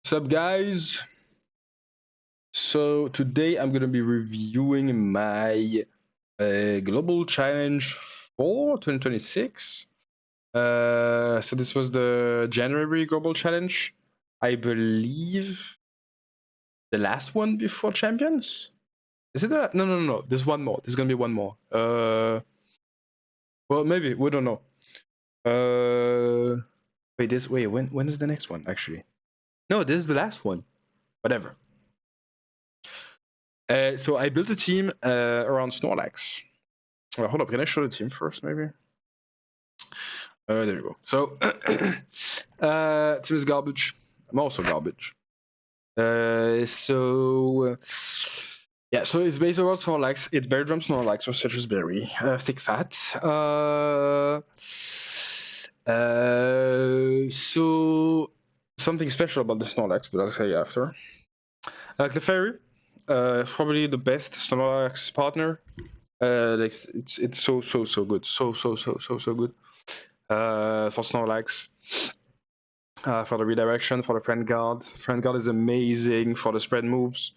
What's up, guys? So today I'm gonna be reviewing my global challenge for 2026. So this was the January global challenge, I believe. The last one before champions. Is it that? No. There's one more. There's gonna be one more. Well, maybe we don't know. Wait. When is the next one? Actually, no. This is the last one. Whatever. So I built a team around Snorlax. Hold up, can I show the team first, maybe? There you go. So, team is garbage. I'm also garbage. Yeah, so it's based around Snorlax. It's Berry Drum Snorlax or Citrus Berry, thick fat. So something special about the Snorlax, but I'll say after. Clefairy, probably the best Snorlax partner. Like it's so good, so good. For Snorlax, for the redirection, for the friend guard. Friend guard is amazing for the spread moves,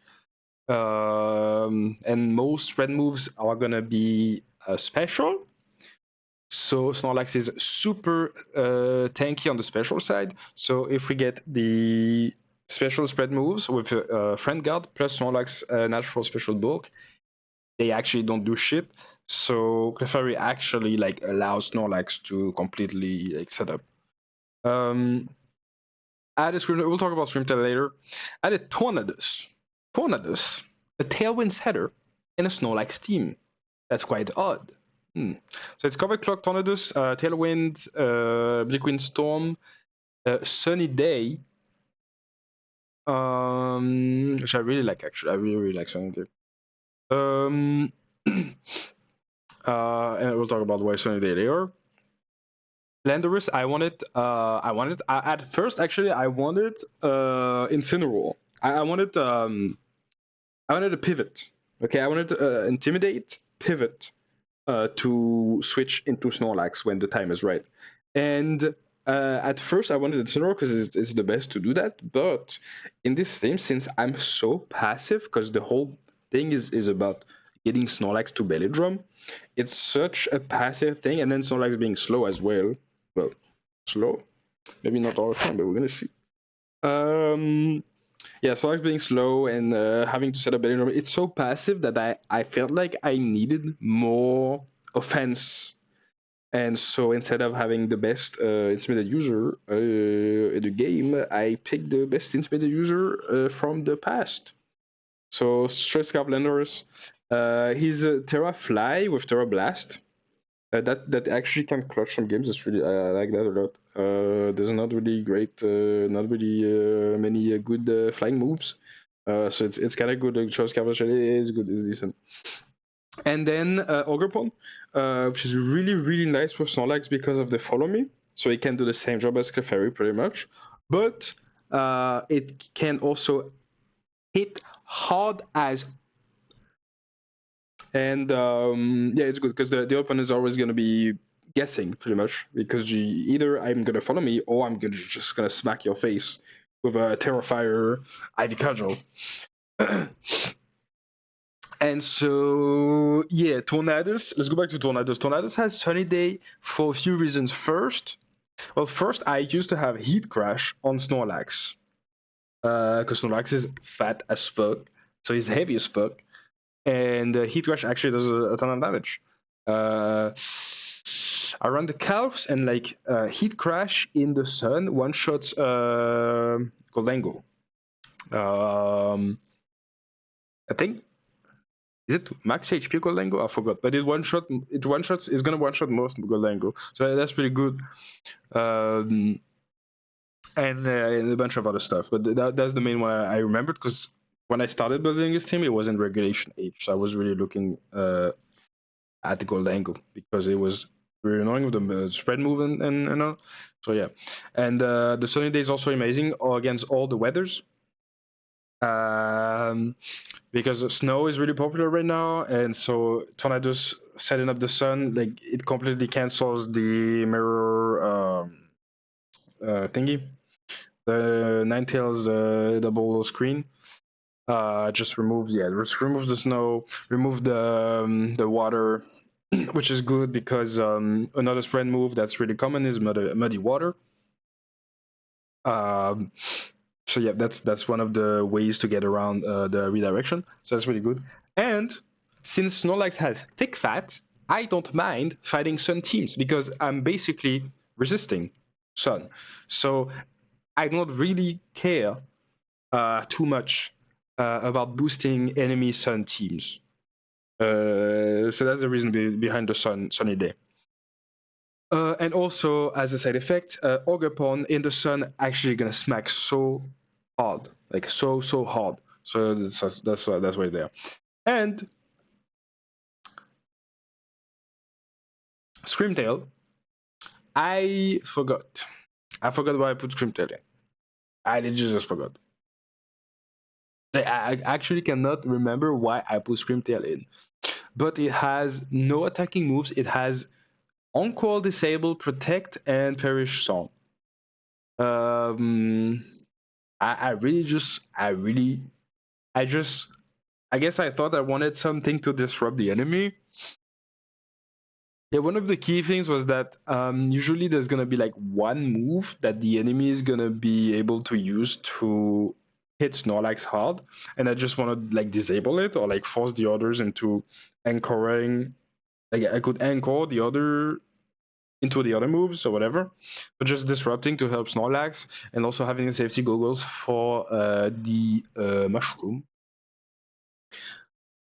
and most spread moves are gonna be special. So Snorlax is super tanky on the special side. So if we get the special spread moves with friend guard plus Snorlax natural special bulk, they actually don't do shit. So Clefairy actually like allows Snorlax to completely like set up. Added Scream, we'll talk about Screamtail later. Added Tornadus, a Tailwind setter in a Snorlax team. That's quite odd. So it's Cover Clock, Tornadus, Tailwind, Bleakwind Storm, Sunny Day, which I really like actually. I really like Sunny Day. And we'll talk about why Sunny Day later. Landorus, I wanted at first actually I wanted Incineroar. I wanted a pivot. Okay, I wanted to intimidate, pivot, to switch into Snorlax when the time is right. And at first I wanted Incineroar because it's the best to do that. But in this theme, since I'm so passive, because the whole thing is about getting Snorlax to Belly Drum, it's such a passive thing, and then Snorlax being slow as well. Well, slow, maybe not all the time, but we're gonna see. Yeah, Snorlax being slow and having to set up Belly Drum, it's so passive that I felt like I needed more offense. And so instead of having the best intimidated user in the game, I picked the best intimidated user from the past. So Stress Scarf Landorus, he's a Terra Fly with Terra Blast. That actually can clutch some games. It's really I like that a lot. There's not really many good flying moves. So it's kind of good. Stress Scarf is good. It's decent. And then Ogerpon, which is really nice for Snorlax because of the follow me. So it can do the same job as Clefairy pretty much. But it can also hit hard as. And yeah, it's good because the opponent is always going to be guessing pretty much because either I'm going to follow me or I'm just going to smack your face with a Terrifier Ivy Cudgel. And so, yeah, Tornadus. Let's go back to Tornadus. Tornadus has Sunny Day for a few reasons. First, I used to have Heat Crash on Snorlax. Because Snorlax is fat as fuck, so he's heavy as fuck. And Heat Crash actually does a ton of damage. I run the Calves and like Heat Crash in the sun one-shots Goldango. I think. Is it max HP Goldango? I forgot, but it's gonna one shot most Goldango, so that's pretty good. And a bunch of other stuff, but that's the main one I remembered because when I started building this team, it was in Regulation H, so I was really looking at the Goldango because it was really annoying with the spread move and all. So yeah, and the Sunny Day is also amazing against all the weathers. Because snow is really popular right now, and so Tornadus setting up the sun, like it completely cancels the mirror thingy, the Ninetales double screen. Just remove the snow, remove the water, which is good because another spread move that's really common is muddy water. So yeah, that's one of the ways to get around the redirection. So that's really good. And since Snorlax has thick fat, I don't mind fighting Sun teams because I'm basically resisting Sun. So I don't really care too much about boosting enemy Sun teams. So that's the reason behind the Sunny Day. And also, as a side effect, Ogerpon in the Sun actually gonna smack so hard, like so hard. So that's why it's there. And Screamtail, I forgot. I forgot why I put Screamtail in. I just forgot. I actually cannot remember why I put Screamtail in. But it has no attacking moves. It has On-Call, Disable, Protect, and Perish Song. I guess I thought I wanted something to disrupt the enemy. Yeah, one of the key things was that usually there's gonna be like one move that the enemy is gonna be able to use to hit Snorlax hard, and I just want to like disable it or like force the others into anchoring. Like I could anchor the other into the other moves or whatever, but just disrupting to help Snorlax and also having the safety goggles for the mushroom.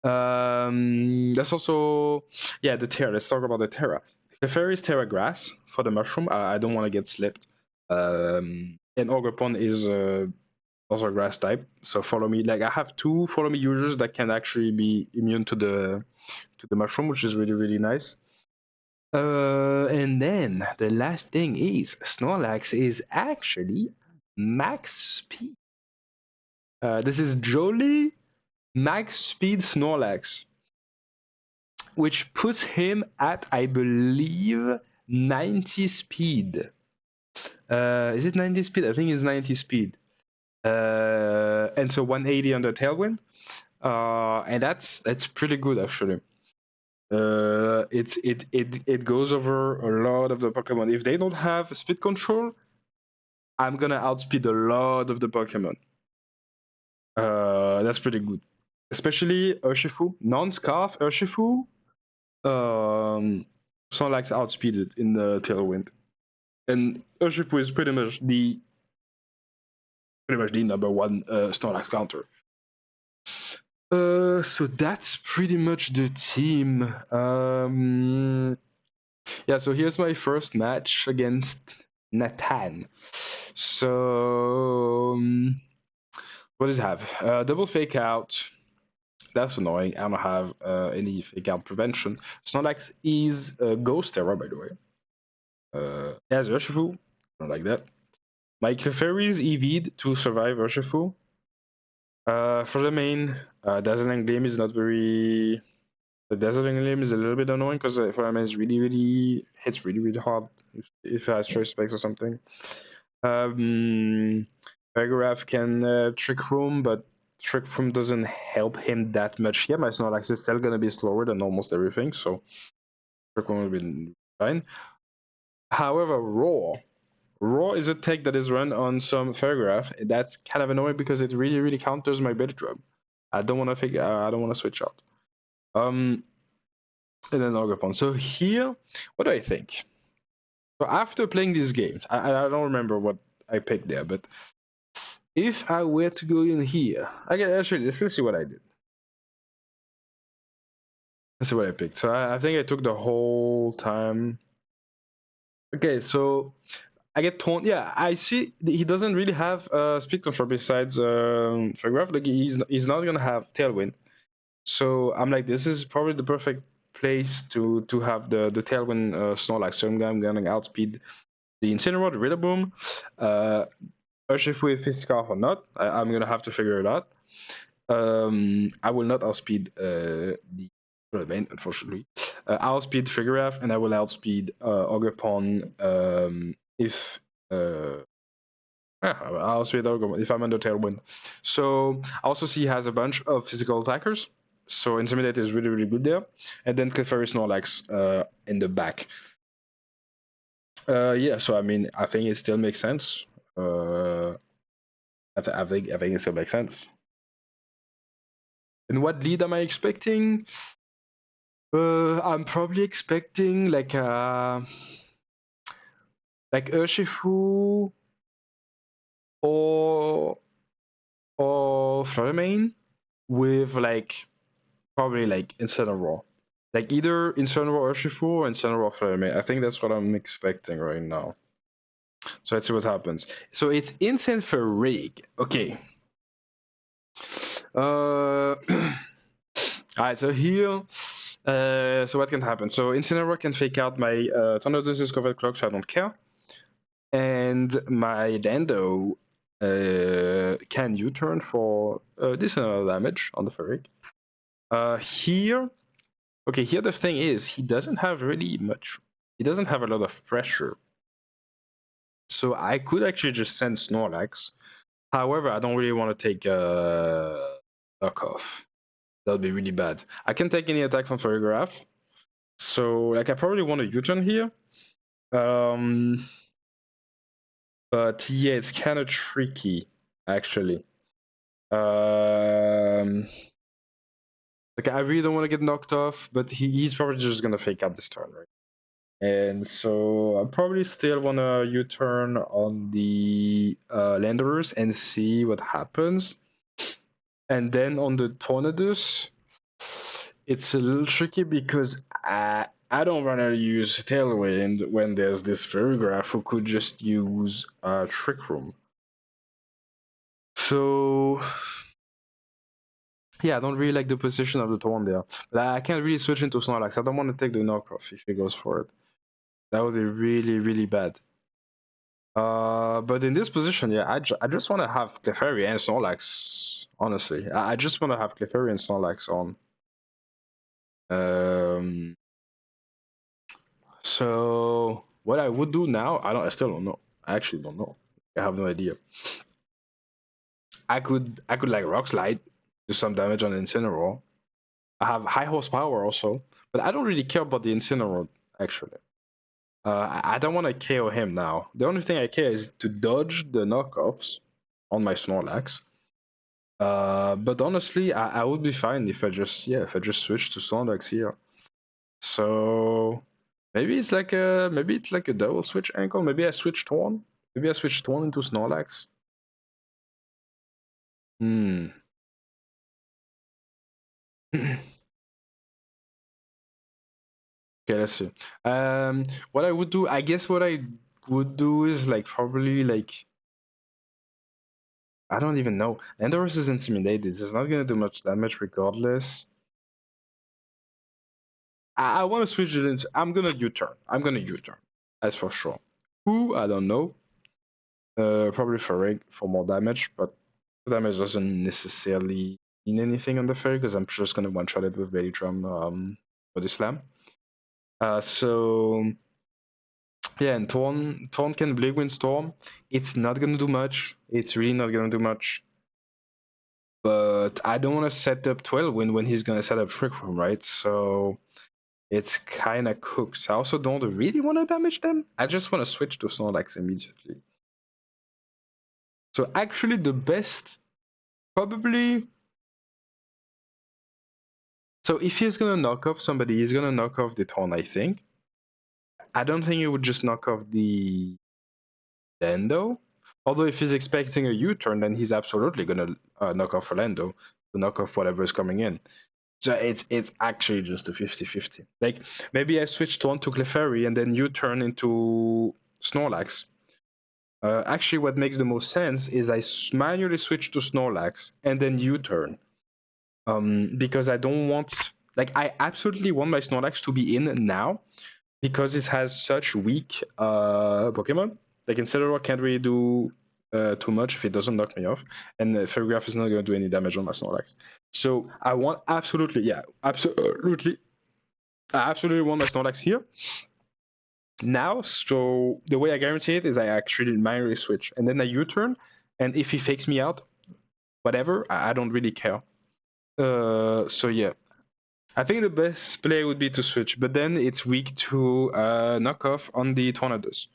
That's also, yeah, the Terra. Let's talk about the Terra. The fairy is Terra Grass for the mushroom. I don't want to get slipped. And Ogerpon is also a grass type. So follow me. Like I have two follow me users that can actually be immune to the mushroom, which is really nice. And then the last thing is Snorlax is actually max speed. This is Jolie max speed Snorlax, which puts him at, I believe, 90 speed. Is it 90 speed? I think it's 90 speed. And so 180 on the Tailwind. And that's pretty good actually. It goes over a lot of the Pokemon. If they don't have speed control, I'm gonna outspeed a lot of the Pokemon. That's pretty good. Especially Urshifu, non-Scarf Urshifu. Snorlax outspeeded in the Tailwind, and Urshifu is pretty much the number one Snorlax counter. So that's pretty much the team. Yeah, so here's my first match against Nathan. So what does it have? Double fake out. That's annoying. I don't have any fake out prevention. Snorlax is Ghost Terra, by the way. As Urshifu. I don't like that. My Clefairy is EV'd to survive Urshifu. For the main, Dazzling Gleam is not very. The Dazzling Gleam is a little bit annoying because for the main, it's hits really hard if it has choice specs or something. Paragraph can Trick Room, but Trick Room doesn't help him that much here. My Snorlax is still gonna be slower than almost everything, so Trick Room will be fine. However, Roar is a tech that is run on some Paragraph. That's kind of annoying because it really counters my Better Drug. I don't want to switch out. And then Ogerpon. So here, what do I think? So after playing these games, I don't remember what I picked there, but if I were to go in here, actually, let's see what I did. Let's see what I picked. So I think I took the whole time. Okay, so I get torn. Yeah, I see he doesn't really have speed control besides Paragraph. Like he's not gonna have Tailwind. So I'm like, this is probably the perfect place to have the Tailwind Snorlax. So I'm gonna outspeed the Incineroar, the Rillaboom. Urshifu if his Scarf or not. I'm gonna have to figure it out. I will not outspeed the main, unfortunately. I'll outspeed Figurath and I will outspeed Ogerpon if Yeah, I'll see Doggo if I'm under Tailwind. So I also see he has a bunch of physical attackers. So Intimidate is really, really good there. And then Clefairy Snorlax in the back. Yeah, so I mean, I think it still makes sense. I think it still makes sense. And what lead am I expecting? I'm probably expecting like Urshifu or Fluttermane with like probably like Incineroar. Like either Incineroar Urshifu or Incineroar Fluttermane. I think that's what I'm expecting right now. So let's see what happens. So it's Incineroar. Okay. Alright, so here, so what can happen? So Incineroar can fake out my Tornadus Discovered Cloak, so I don't care. And my Dando can U-turn for decent amount of damage on the Ferric. Here, okay, here the thing is, he doesn't have really much, he doesn't have a lot of pressure. So I could actually just send Snorlax. However, I don't really want to take knockoff. That would be really bad. I can take any attack from Ferrigraph. So, like, I probably want to U-turn here. But yeah, it's kind of tricky, actually. Like, I really don't want to get knocked off, but he's probably just going to fake out this turn, right? And so I probably still want to U-turn on the Landorus and see what happens. And then on the Tornadus, it's a little tricky because I don't want to use Tailwind when there's this Ferrigraph who could just use Trick Room. So yeah, I don't really like the position of the Torn there. But I can't really switch into Snorlax. I don't want to take the knockoff if he goes for it. That would be really, really bad. But in this position, yeah, I just want to have Clefairy and Snorlax. Honestly, I just want to have Clefairy and Snorlax on. So what I would do now, I still don't know. I actually don't know. I have no idea. I could like Rock Slide, do some damage on Incineroar. I have high horsepower also, but I don't really care about the Incineroar actually. I don't want to KO him now. The only thing I care is to dodge the knockoffs on my Snorlax. But honestly, I would be fine if I just switch to Snorlax here. So maybe it's like a double switch angle. Maybe I switch Torn. Maybe I switch Torn into Snorlax. Okay, let's see. What I would do, I guess what I would do is like probably like I don't even know. Endorus is intimidated. It's not gonna do much damage regardless. I want to switch it into. I'm gonna U-turn. That's for sure. Who? I don't know. Probably Ferrig for more damage, but damage doesn't necessarily mean anything on the Ferrig because I'm just gonna one-shot it with Belly Drum Body Slam. So yeah, and Torn can Blade Wind Storm. It's not gonna do much. It's really not gonna do much. But I don't want to set up 12 Wind when he's gonna set up Trick Room, right? So it's kind of cooked. I also don't really want to damage them. I just want to switch to Snorlax immediately. So actually, the best probably. So if he's gonna knock off somebody, he's gonna knock off the Torn, I think. I don't think he would just knock off the Lando. Although if he's expecting a U-turn, then he's absolutely gonna knock off Orlando to knock off whatever is coming in. So it's actually just a 50-50. Like maybe I switch Torn to Clefairy and then U-turn into Snorlax. Actually, what makes the most sense is I manually switch to Snorlax and then U-turn. Because I don't want, like, I absolutely want my Snorlax to be in now because it has such weak Pokemon. Like, Incineroar can't really do too much if it doesn't knock me off, and Ferrigraph is not going to do any damage on my Snorlax. So I want I absolutely want my Snorlax here. Now, so the way I guarantee it is I actually manually switch, and then I U-turn, and if he fakes me out, whatever, I don't really care. So yeah, I think the best play would be to switch, but then it's weak to knock off on the tornadoes.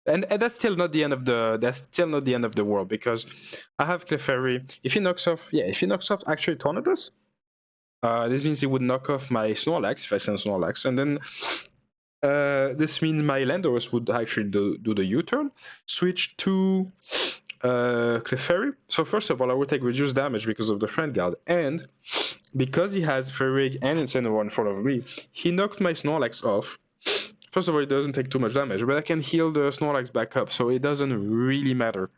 And that's still not the end of the world, because I have Clefairy. If he knocks off actually tornadoes, this means he would knock off my Snorlax if I send Snorlax, and then this means my Landorus would actually do the U-turn, switch to Clefairy. So first of all, I would take reduced damage because of the friend guard, and because he has Fairy and Incineroar in front of me, he knocked my Snorlax off. First of all, it doesn't take too much damage, but I can heal the Snorlax back up, so it doesn't really matter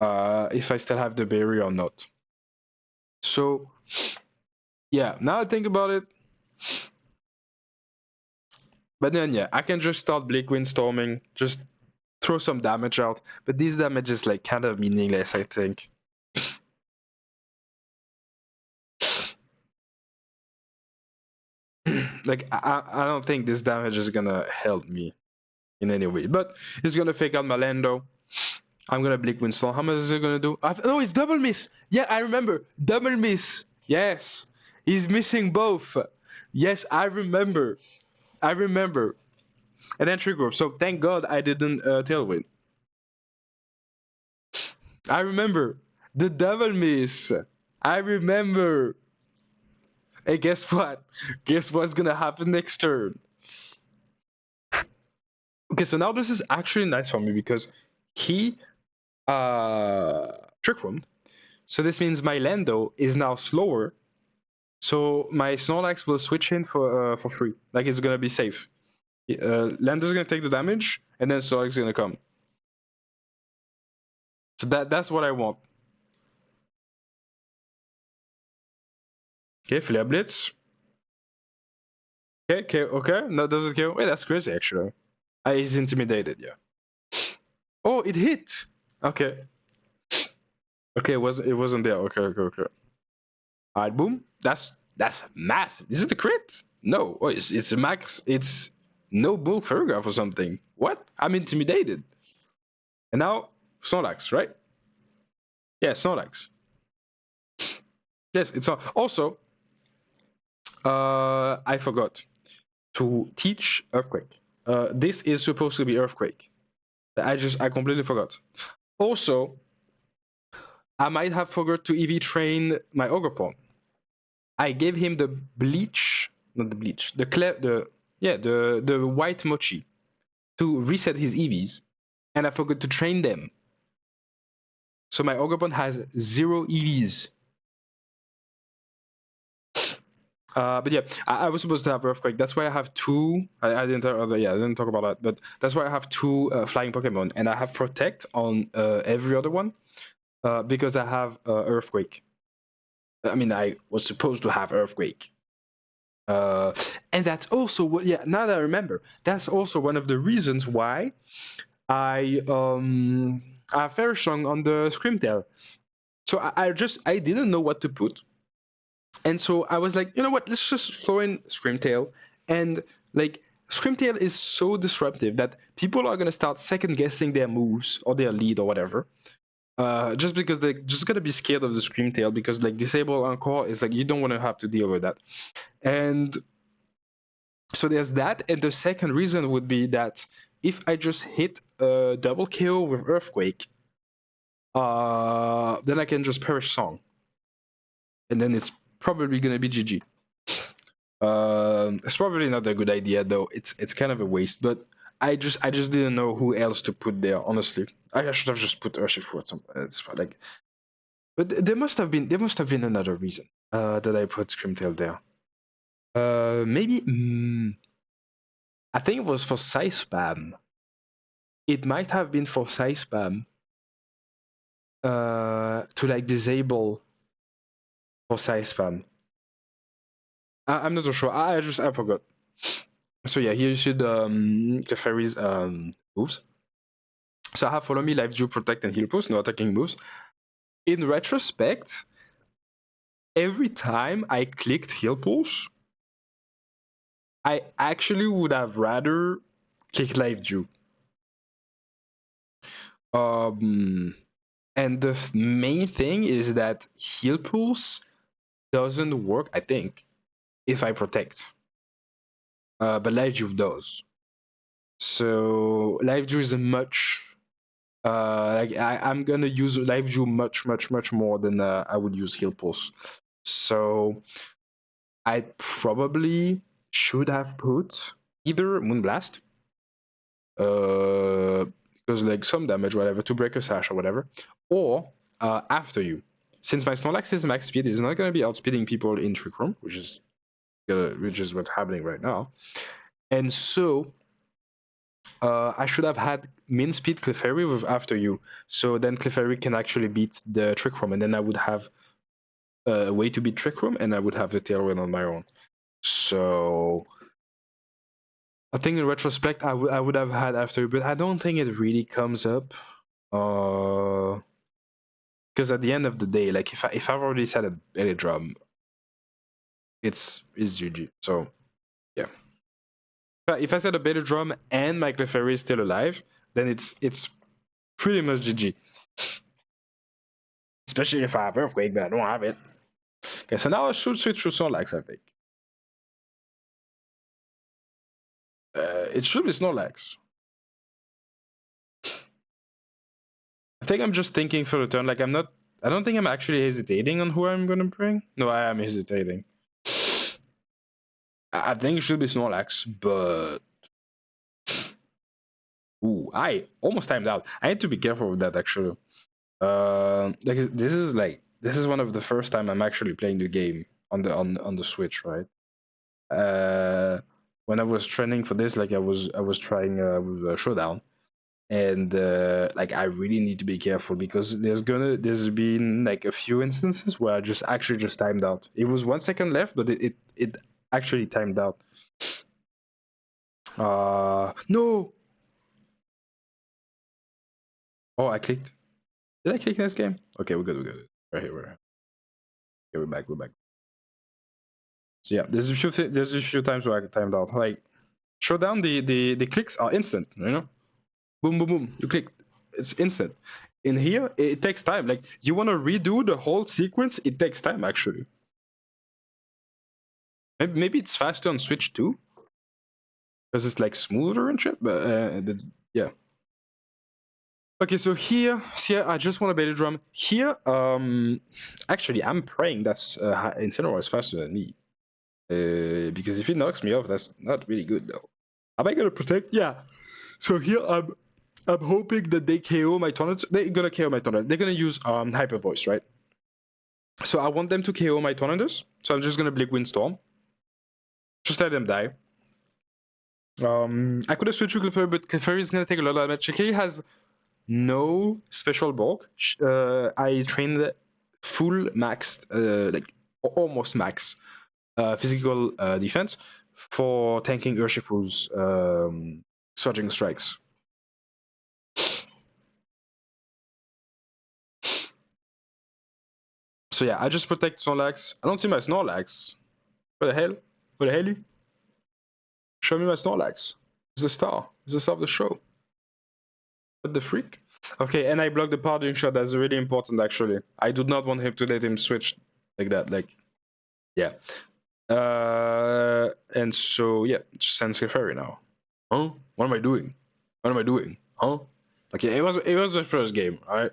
if I still have the berry or not. So yeah, now I think about it. But then yeah, I can just start Bleak Windstorming, just throw some damage out. But this damage is like kind of meaningless, I think. Like I don't think this damage is gonna help me in any way. But it's gonna fake out my Lando. I'm gonna Bleak Windstorm. How much is it gonna do? Oh, it's double miss. Yeah, I remember. Double miss. Yes. He's missing both. Yes, I remember. And then trigger. So thank God I didn't tailwind. I remember. The double miss. I remember. Hey, guess what? Guess what's gonna happen next turn? Okay, so now this is actually nice for me because he trick room. So this means my Lando is now slower. So my Snorlax will switch in for free. Like it's gonna be safe. Lando's gonna take the damage, and then Snorlax is gonna come. So that's what I want. Okay, Flare Blitz. Okay. No, does it kill? Wait, that's crazy actually. He's intimidated, yeah. Oh, it hit. Okay. Okay, it wasn't there. Okay. Alright, boom. That's massive. Is it a crit? No. Oh, it's a max. It's no bull paragraph or something. What? I'm intimidated. And now Snorlax, right? Yeah, Snorlax. Yes, it's on. Also, I forgot to teach Earthquake. This is supposed to be Earthquake. I completely forgot. Also, I might have forgot to EV train my Ogerpon. I gave him the bleach, not the bleach, the white mochi to reset his EVs, and I forgot to train them. So my Ogerpon has 0 EVs. But yeah, I was supposed to have Earthquake. That's why I have 2. I didn't talk about that, but that's why I have 2 flying Pokemon, and I have Protect on every other one because I have Earthquake. I mean, I was supposed to have Earthquake. And that's also what, yeah, now that I remember, that's also one of the reasons why I have very strong on the Screamtail. So I didn't know what to put. And so I was like, you know what, let's just throw in Screamtail. And like Screamtail is so disruptive that people are gonna start second guessing their moves or their lead or whatever. Just because they're just gonna be scared of the Screamtail, because like disable Encore is like you don't want to have to deal with that. And so there's that, and the second reason would be that if I just hit a double kill with Earthquake, then I can just Perish Song, and then it's probably gonna be GG. It's probably not a good idea though. It's kind of a waste, but I just didn't know who else to put there. Honestly, I should have just put Urshifu at some. It's like, but there must have been another reason that I put Screamtail there. Maybe. I think it was for size spam. It might have been for size spam to like disable for size spam. I'm not so sure. I forgot. So yeah, here you should the fairies moves. So I have Follow Me, Life Dew, Protect, and Heal Post, no attacking moves. In retrospect, every time I clicked heal pulse, I actually would have rather clicked live Dew. And the main thing is that heal pulse doesn't work, I think, if I protect. But live Dew does. So live Dew is a much like I'm gonna use live Dew much more than I would use heal pulse. So I probably should have put either Moonblast, because like some damage, whatever, to break a sash or whatever, or after you. Since my Snorlax is max speed, it's not gonna be outspeeding people in Trick Room, which is what's happening right now. And so I should have had min speed Clefairy with after you, so then Clefairy can actually beat the Trick Room, and then I would have a way to beat Trick Room, and I would have the Tailwind on my own. So I think in retrospect, I would have had after, but I don't think it really comes up. Because at the end of the day, like if I've already set a belly drum, it's GG. So yeah, if I set a belly drum and my Clefairy is still alive, then it's pretty much GG. Especially if I have Earthquake, but I don't have it. Okay, so now I should switch to Snorlax, I think. It should be Snorlax. I think I'm just thinking for the turn. Like I don't think I'm actually hesitating on who I'm gonna bring. No, I am hesitating. I think it should be Snorlax, but ooh, I almost timed out. I need to be careful with that actually. This is one of the first time I'm actually playing the game on the Switch, right? When I was training for this, like I was trying with Showdown, and like I really need to be careful because there's been like a few instances where I just timed out. It was 1 second left, but it actually timed out. No. Oh, I clicked. Did I click in this game? Okay, we're good. We're good. Right here, we're back. We're back. So yeah, there's a few times where I timed out. Like Showdown, the clicks are instant. You know, boom, boom, boom. You click, it's instant. In here, it takes time. Like you want to redo the whole sequence, it takes time actually. Maybe it's faster on Switch too, because it's like smoother and shit. But yeah. Okay, so here, I just want a beta drum. Here, actually, I'm praying that's Incineroar is faster than me. Because if it knocks me off, that's not really good though. Am I gonna protect? Yeah. So here, I'm hoping that they KO my Tornadus. They're gonna KO my Tornadus. They're gonna use Hyper Voice, right? So I want them to KO my Tornadus. So I'm just gonna Blink Windstorm. Just let them die. I could have switched to Clefairy, but Clefairy is gonna take a lot of damage. Clefairy has no special bulk. I trained full max, like almost max physical defense for tanking Urshifu's surging strikes. So yeah, I just protect Snorlax. I don't see my Snorlax. What the hell? What the hell? Show me my Snorlax. It's the star. It's the star of the show. What the freak? Okay, and I block the parting shot. That's really important, actually. I do not want him to let him switch like that. Like, yeah. And so, yeah, send Clefairy now. Huh? What am I doing? What am I doing? Huh? Okay, it was my first game, alright?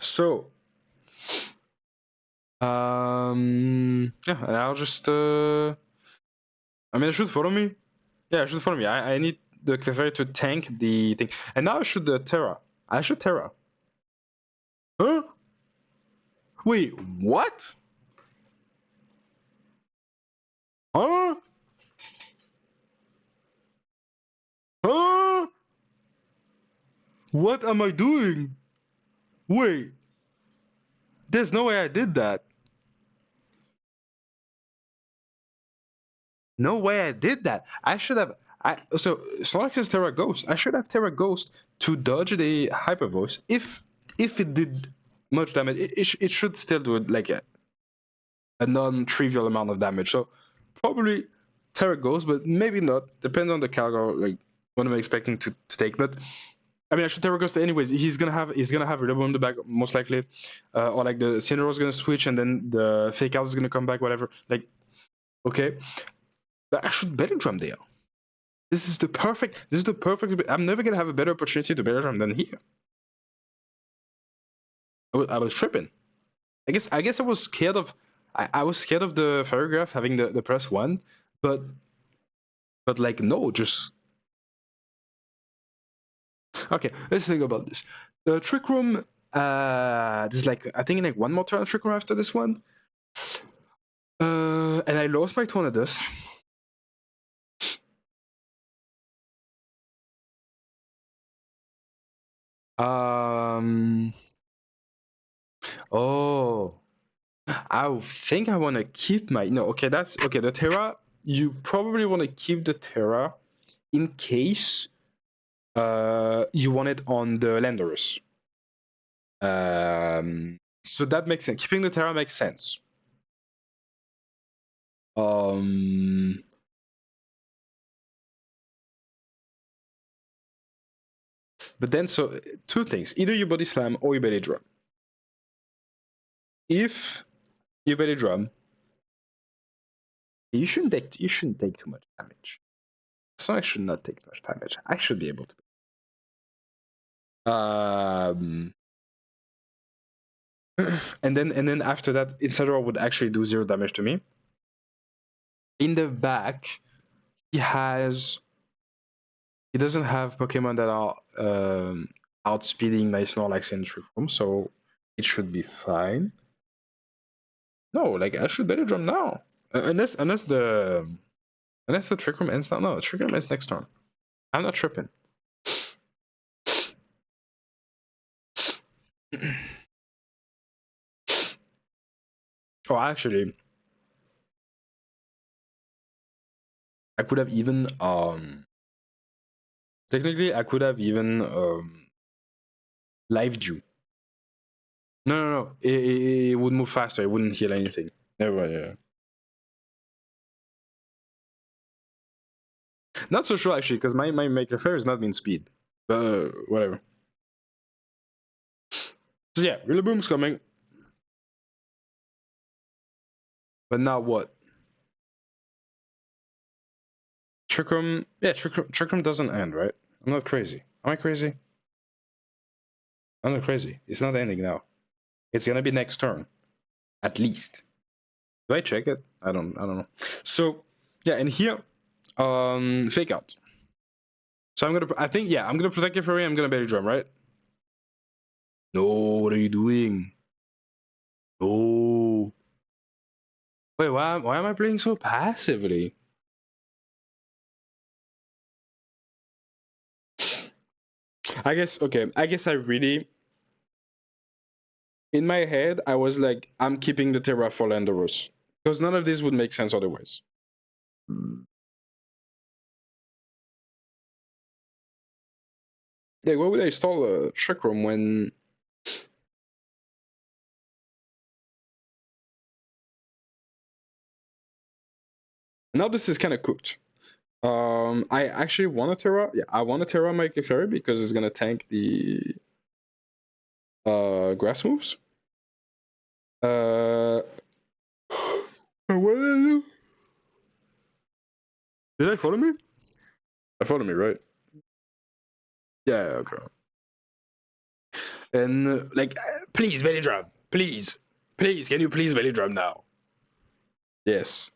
So, yeah, and I'll just, I mean, it should follow me. Yeah, it should follow me. I need the Clefairy to tank the thing. And now I should Terra. I should Terra. Huh? Wait, what? Huh? Huh? What am I doing? Wait. There's no way I did that. No way I did that. I should have. So Snorlax is Terra Ghost. I should have Terra Ghost to dodge the Hyper Voice if if it did much damage, it should still do it like a non-trivial amount of damage. So probably Terra goes, but maybe not. Depends on the cargo, like what I'm expecting to take. But I mean, I should Terra Ghost anyways. He's gonna have Rillaboom in the back most likely, or like the Incineroar is gonna switch and then the Fake Out is gonna come back, whatever. Like, okay, but I should Belly Drum there. This is the perfect. I'm never gonna have a better opportunity to Belly Drum than here. I was tripping. I guess I was scared of. I was scared of the Paragraph having the +1, but like no, just okay. Let's think about this. The Trick Room. There's like I think like one more turn of Trick Room after this one. And I lost my Tornadus. Oh, I think I want to keep my no. Okay, that's okay. The Terra, you probably want to keep the Terra in case you want it on the Landorus. So that makes sense. Keeping the Terra makes sense. But then, so two things: either you Body Slam or you Belly Drum. If you Belly Drum, you shouldn't take too much damage. So I should not take too much damage. I should be able to. And then after that, Incineroar would actually do 0 damage to me. In the back, he doesn't have Pokemon that are outspeeding my Snorlax in Trick Room, so it should be fine. No, like I should Belly Drum now, unless the Trick Room ends now. No, the Trick Room ends next turn. I'm not tripping. Oh, actually, I could have even technically I could have even Live Dew. No. It would move faster. It wouldn't heal anything. Never mind, yeah. Not so sure actually, because my Maker Faire is not mean speed. But whatever. So yeah, Rillaboom's coming. But now what? Trick Room. Yeah, Trick Room doesn't end, right? I'm not crazy. Am I crazy? I'm not crazy. It's not ending now. It's gonna be next turn. At least. Do I check it? I don't know. So yeah, and here, Fake Out. So I'm gonna protect your Fury, I'm gonna Belly Drum, right? No, what are you doing? No. Wait, why am I playing so passively? I guess I really in my head I was like, I'm keeping the Terra for Landorus. Because none of this would make sense otherwise. Like, why would I install a Trick Room when now this is kind of cooked. I actually want a Terra. Yeah, I want a Terra my Clefairy because it's gonna tank the grass moves. What did I do? Did I follow me? I follow me, right? Yeah, okay. And like, please, Belly Drum, please, can you please Belly Drum now? Yes.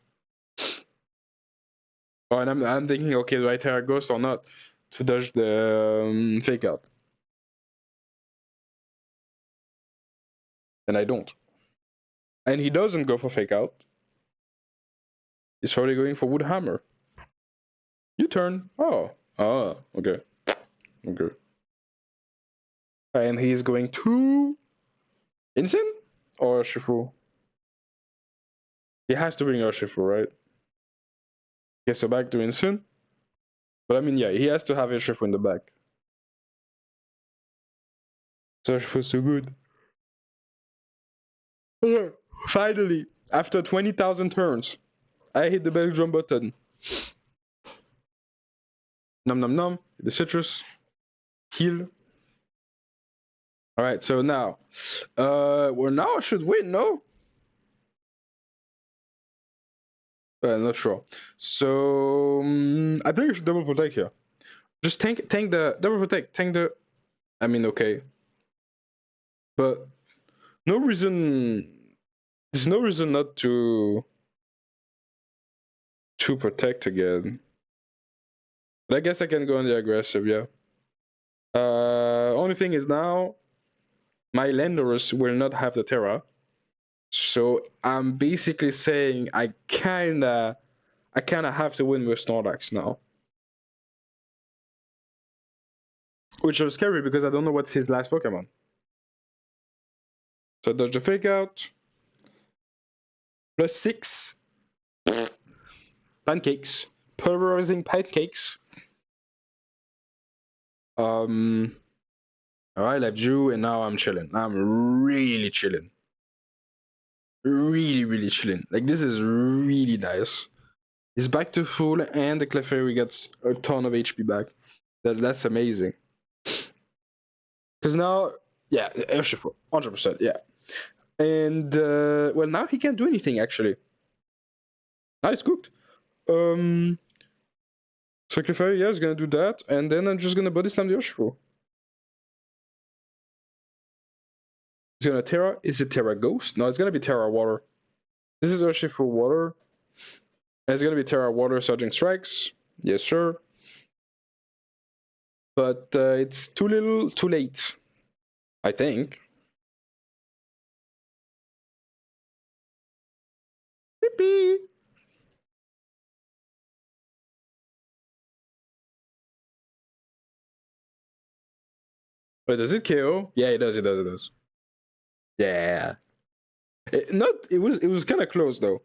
Oh, and I'm thinking, okay, do I Terra Ghost or not to dodge the Fake Out? And I don't. And he doesn't go for Fake Out. He's probably going for Wood Hammer. You turn. Oh, okay. Okay. And he's going to Insane or Shifu? He has to bring Urshifu, right? Okay, so back to Insane. But I mean, yeah, he has to have Urshifu in the back. Urshifu was too good. Finally, after 20,000 turns, I hit the bell drum button. Nom nom nom. The citrus. Heal. Alright, so now. Well, now I should win, no? Not sure. So, I think I should double protect here. Just tank the. Double protect. Tank the. I mean, okay. But no reason. There's no reason not to protect again. But I guess I can go on the aggressive, yeah. Only thing is now my Landorus will not have the Terra. So I'm basically saying I kinda have to win with Snorlax now. Which is scary because I don't know what's his last Pokemon. So dodge the fake out. +6. Pancakes. Pulverizing pancakes. Alright, I've drew and now I'm chilling. I'm really chilling. Really chilling. Like, this is really nice. He's back to full and the Clefairy gets a ton of HP back. That's amazing. Because now, yeah, Urshifu, 100%, yeah. And, well, now he can't do anything, actually. Now he's cooked. So Clefairy, yeah, is gonna do that, and then I'm just gonna body slam the Urshifu. It's gonna Terra. Is it Terra Ghost? No, it's gonna be Terra Water. This is Urshifu Water. And it's gonna be Terra Water Surging Strikes. Yes, sir. But it's too little, too late. I think. Beep. Wait, does it KO? Yeah, it does. It does. Yeah. It was kind of close though.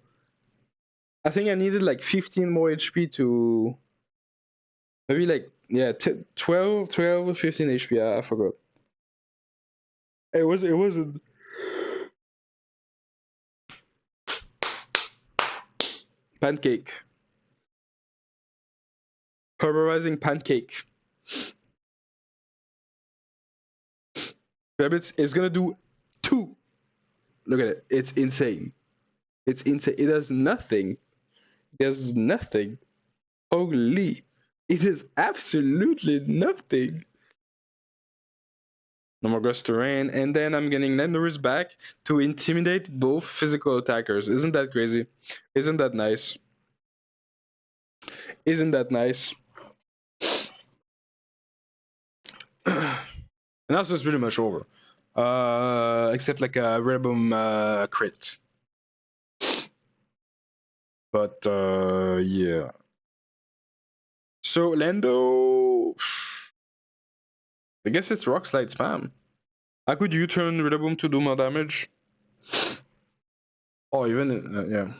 I think I needed like 15 more HP to maybe like, yeah, 12, 15 HP. I forgot. It wasn't. Pancake. Pulverizing pancake. Rabbits is gonna do 2. Look at it. It's insane. It's insane. It does nothing. There's nothing. Holy. It is absolutely nothing. No more Gust Terrain, and then I'm getting Landorus back to intimidate both physical attackers. Isn't that crazy? Isn't that nice? Isn't that nice? And that's just pretty much over. Except like a Rebum crit. But yeah. So Lando, I guess it's Rock Slide spam. I could U-turn Rillaboom to do more damage. Oh, even yeah.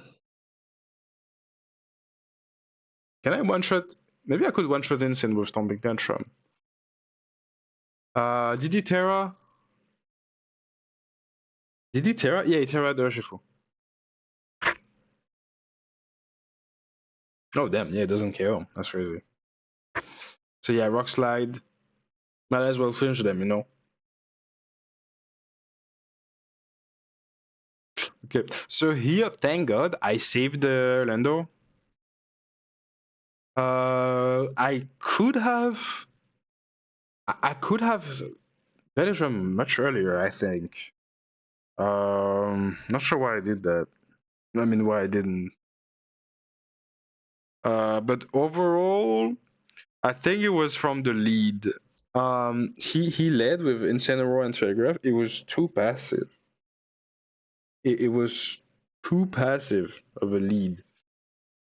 Can I one-shot? Maybe I could one-shot Insane with Stomping Tantrum. Did he Terra? Did he Terra? Yeah, he Terra the Urshifu. Oh damn, yeah, it doesn't KO. That's crazy. So yeah, Rock Slide. Might as well finish them, you know. Okay, so here, thank God, I saved the Lando. I could have Belgium much earlier, I think. Not sure why I did that. I mean, why I didn't. But overall, I think it was from the lead. He led with Incineroar and Telegraph. It was too passive. It was too passive of a lead,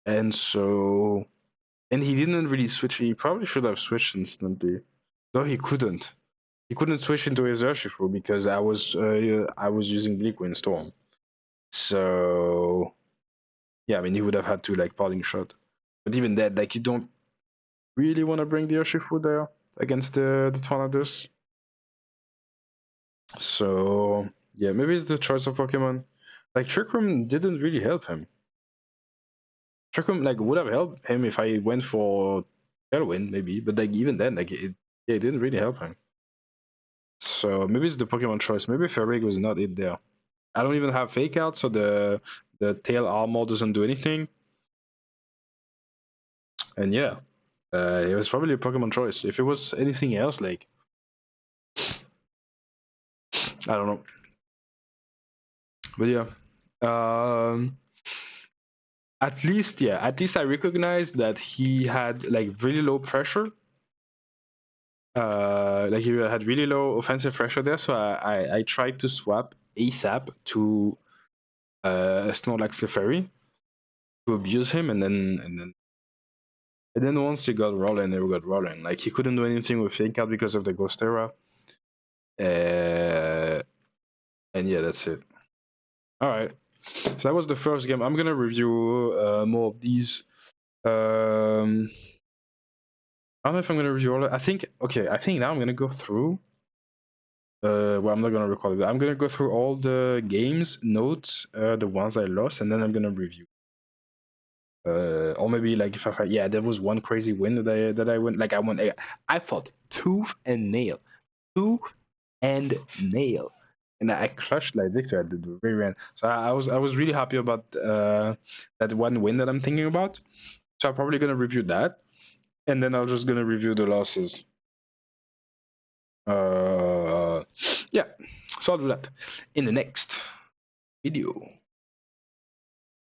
and so, and he didn't really switch. He probably should have switched instantly. No, he couldn't. He couldn't switch into his Urshifu because I was using Bleak Wind Storm. So yeah, I mean he would have had to like Parting Shot. But even that, like, you don't really want to bring the Urshifu there against the Tornadus. So yeah, maybe it's the choice of Pokemon. Like Trick Room didn't really help him. Trick Room like would have helped him if I went for Tailwind maybe, but like even then like it didn't really help him. So maybe it's the Pokemon choice. Maybe Ferrig was not it there. I don't even have Fake Out, so the tail armor doesn't do anything. And yeah, it was probably a Pokemon choice. If it was anything else, like I don't know. But yeah, um, at least I recognize that he had like really low pressure. Like he had really low offensive pressure there, so I tried to swap ASAP to Snorlax Fairy to abuse him, and then once he got rolling, it got rolling. Like he couldn't do anything with Fake Out because of the Ghost Era. And yeah, that's it. All right. So that was the first game. I'm gonna review more of these. I don't know if I'm gonna review all. I think okay. I think now I'm gonna go through. Well, I'm not gonna record it. I'm gonna go through all the games notes, the ones I lost, and then I'm gonna review. Or maybe like if I yeah, there was one crazy win that I went like I won. I fought tooth and nail, tooth and nail, and I crushed like Victor at the very end. So I was really happy about that one win that I'm thinking about. So I'm probably gonna review that, and then I'm just gonna review the losses. Yeah, so I'll do that in the next video.